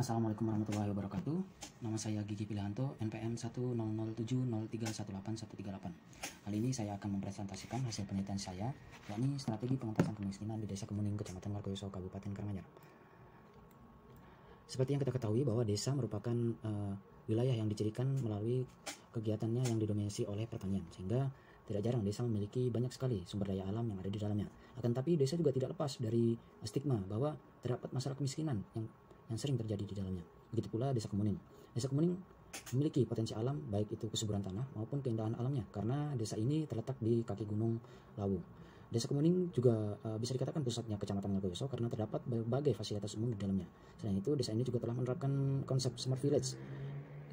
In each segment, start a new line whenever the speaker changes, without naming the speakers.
Assalamualaikum warahmatullahi wabarakatuh. Nama saya Gigi Pilihanto, NPM 100703138. Kali ini saya akan mempresentasikan hasil penelitian saya, yakni strategi pengentasan kemiskinan di Desa Kemuning, Kecamatan Margoyoso, Kabupaten Karanganyar. Seperti yang kita ketahui bahwa desa merupakan wilayah yang dicirikan melalui kegiatannya yang didominasi oleh pertanian, sehingga tidak jarang desa memiliki banyak sekali sumber daya alam yang ada di dalamnya. Akan tapi desa juga tidak lepas dari stigma bahwa terdapat masalah kemiskinan yang sering terjadi di dalamnya. Begitu pula Desa Kemuning. Desa Kemuning memiliki potensi alam, baik itu kesuburan tanah maupun keindahan alamnya, karena desa ini terletak di kaki Gunung Lawu. Desa Kemuning juga bisa dikatakan pusatnya Kecamatan Margoyoso karena terdapat berbagai fasilitas umum di dalamnya. Selain itu, desa ini juga telah menerapkan konsep Smart Village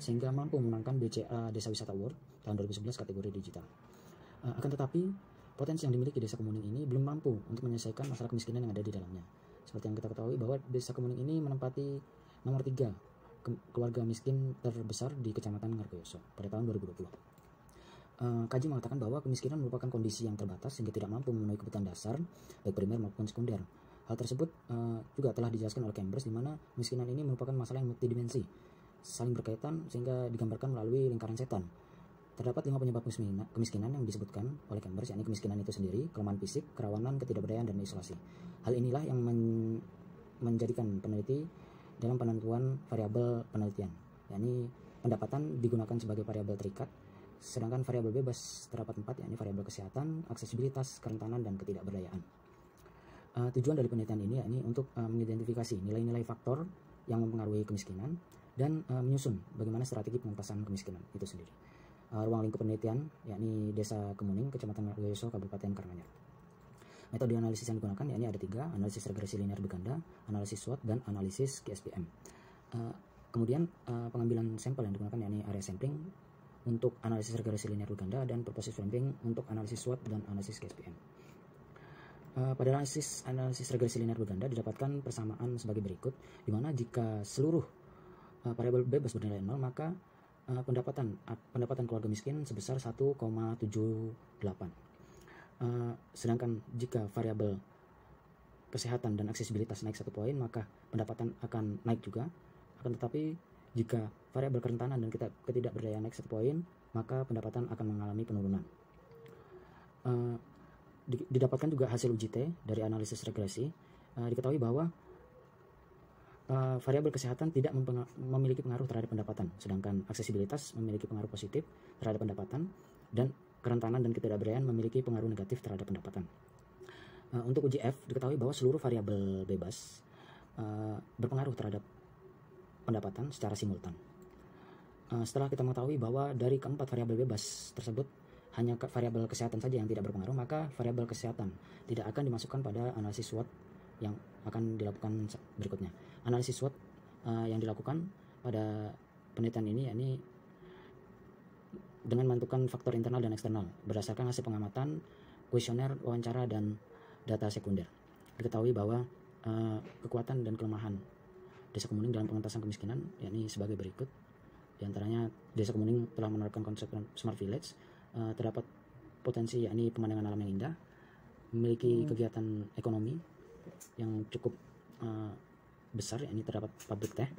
sehingga mampu memenangkan BCA Desa Wisata Award tahun 2011 kategori digital. Akan tetapi, potensi yang dimiliki Desa Kemuning ini belum mampu untuk menyelesaikan masalah kemiskinan yang ada di dalamnya. Seperti yang kita ketahui bahwa Desa Kemuning ini menempati nomor 3 keluarga miskin terbesar di Kecamatan Margoyoso pada tahun 2020. Kaji mengatakan bahwa kemiskinan merupakan kondisi yang terbatas sehingga tidak mampu memenuhi kebutuhan dasar baik primer maupun sekunder. Hal tersebut juga telah dijelaskan oleh Cambridge, di mana kemiskinan ini merupakan masalah yang multidimensi, saling berkaitan sehingga digambarkan melalui lingkaran setan. Terdapat 5 penyebab kemiskinan yang disebutkan oleh Cambridge, yakni kemiskinan itu sendiri, kelemahan fisik, kerawanan, ketidakberdayaan, dan isolasi. Hal inilah yang menjadikan peneliti dalam penentuan variabel penelitian, yakni pendapatan digunakan sebagai variabel terikat, sedangkan variabel bebas terdapat 4, yakni variabel kesehatan, aksesibilitas, kerentanan, dan ketidakberdayaan. Tujuan dari penelitian ini yakni untuk mengidentifikasi nilai-nilai faktor yang mempengaruhi kemiskinan dan menyusun bagaimana strategi pengentasan kemiskinan itu sendiri. Ruang lingkup penelitian yakni Desa Kemuning, Kecamatan Margoyoso, Kabupaten Karanganyar. Metode analisis yang digunakan yakni ada 3, analisis regresi linear berganda, analisis SWOT, dan analisis KSPM. Kemudian pengambilan sampel yang digunakan yakni area sampling untuk analisis regresi linear berganda dan purposive sampling untuk analisis SWOT dan analisis KSPM. Pada analisis regresi linear berganda didapatkan persamaan sebagai berikut, di mana jika seluruh variabel bebas bernilai 0, maka pendapatan keluarga miskin sebesar 1,78. Sedangkan jika variabel kesehatan dan aksesibilitas naik 1 poin, maka pendapatan akan naik juga. Akan tetapi jika variabel kerentanan dan ketidakberdayaan naik 1 poin, maka pendapatan akan mengalami penurunan. Didapatkan juga hasil uji T dari analisis regresi. Diketahui bahwa variabel kesehatan tidak memiliki pengaruh terhadap pendapatan, sedangkan aksesibilitas memiliki pengaruh positif terhadap pendapatan, dan kerentanan dan ketidakberdayaan memiliki pengaruh negatif terhadap pendapatan. Untuk uji F, diketahui bahwa seluruh variabel bebas berpengaruh terhadap pendapatan secara simultan. Setelah kita mengetahui bahwa dari keempat variabel bebas tersebut hanya variabel kesehatan saja yang tidak berpengaruh, maka variabel kesehatan tidak akan dimasukkan pada analisis SWOT yang akan dilakukan berikutnya. Analisis SWOT yang dilakukan pada penelitian ini yakni dengan menentukan faktor internal dan eksternal berdasarkan hasil pengamatan, kuesioner, wawancara, dan data sekunder. Diketahui bahwa kekuatan dan kelemahan Desa Kemuning dalam pengentasan kemiskinan yakni sebagai berikut. Di antaranya, Desa Kemuning telah menerapkan konsep Smart Village, terdapat potensi yakni pemandangan alam yang indah, memiliki kegiatan ekonomi yang cukup besar, yakni terdapat pabrik teh,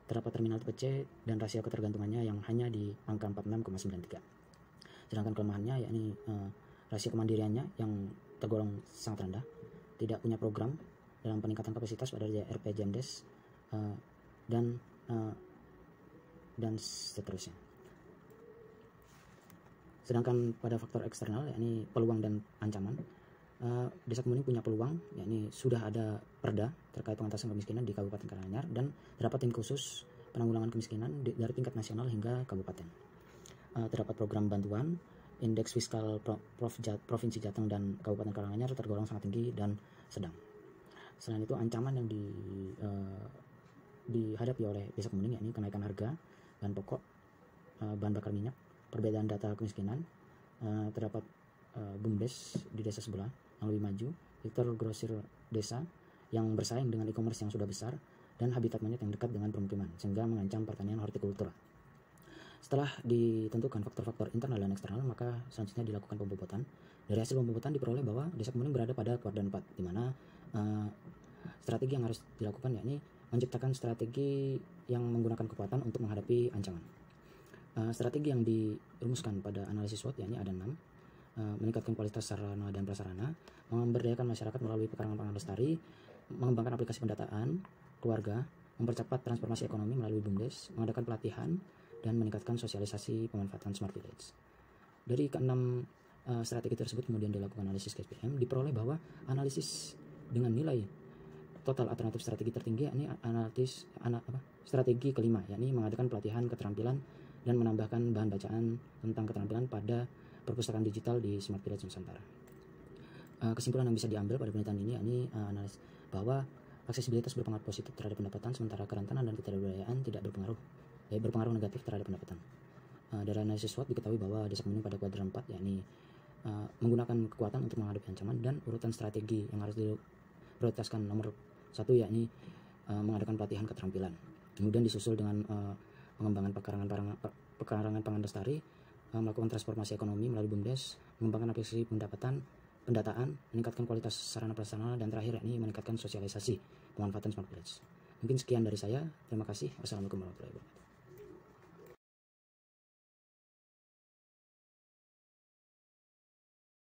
terdapat terminal tipe C, dan rasio ketergantungannya yang hanya di angka 46,93. Sedangkan kelemahannya yakni rasio kemandiriannya yang tergolong sangat rendah, tidak punya program dalam peningkatan kapasitas pada RPJMDes, dan seterusnya. Sedangkan pada faktor eksternal yakni peluang dan ancaman, Desa Kemuning punya peluang, yakni sudah ada perda terkait pengentasan kemiskinan di Kabupaten Karanganyar dan terdapat tim khusus penanggulangan kemiskinan dari tingkat nasional hingga kabupaten. Terdapat program bantuan, indeks fiskal Provinsi Jateng dan Kabupaten Karanganyar tergolong sangat tinggi dan sedang. Selain itu, ancaman yang dihadapi oleh Desa Kemuning yakni kenaikan harga bahan pokok, bahan bakar minyak, perbedaan data kemiskinan, terdapat BUMDes di desa sebelah yang lebih maju, sektor grosir desa yang bersaing dengan e-commerce yang sudah besar, dan habitat monyet yang dekat dengan permukiman sehingga mengancam pertanian hortikultura. Setelah ditentukan faktor-faktor internal dan eksternal, maka selanjutnya dilakukan pembobotan. Dari hasil pembobotan diperoleh bahwa Desa Kemuning berada pada kuadran 4, di mana strategi yang harus dilakukan yakni menciptakan strategi yang menggunakan kekuatan untuk menghadapi ancaman. Strategi yang dirumuskan pada analisis SWOT yakni ada 6. Meningkatkan kualitas sarana dan prasarana, memberdayakan masyarakat melalui pekarangan pangan lestari, mengembangkan aplikasi pendataan keluarga, mempercepat transformasi ekonomi melalui BUMDes, mengadakan pelatihan, dan meningkatkan sosialisasi pemanfaatan Smart Village. Dari keenam strategi tersebut kemudian dilakukan analisis KPM, diperoleh bahwa analisis dengan nilai total alternatif strategi tertinggi yakni strategi kelima, yakni mengadakan pelatihan keterampilan dan menambahkan bahan bacaan tentang keterampilan pada perpustakaan digital di Smart Village Nusantara. Kesimpulan yang bisa diambil pada penelitian ini yakni analis bahwa aksesibilitas berpengaruh positif terhadap pendapatan, sementara kerentanan dan ketidakberdayaan tidak berpengaruh negatif terhadap pendapatan. Dari analisis SWOT diketahui bahwa desa kemuning pada kuadran 4 yakni menggunakan kekuatan untuk menghadapi ancaman, dan urutan strategi yang harus diprioritaskan nomor 1 yakni mengadakan pelatihan keterampilan. Kemudian disusul dengan pengembangan pekarangan pangan lestari, melakukan transformasi ekonomi melalui BUMDes, mengembangkan aplikasi pendataan, meningkatkan kualitas sarana prasarana, dan terakhir yakni meningkatkan sosialisasi pemanfaatan Smart Village. Mungkin sekian dari saya. Terima kasih. Wassalamualaikum warahmatullahi wabarakatuh.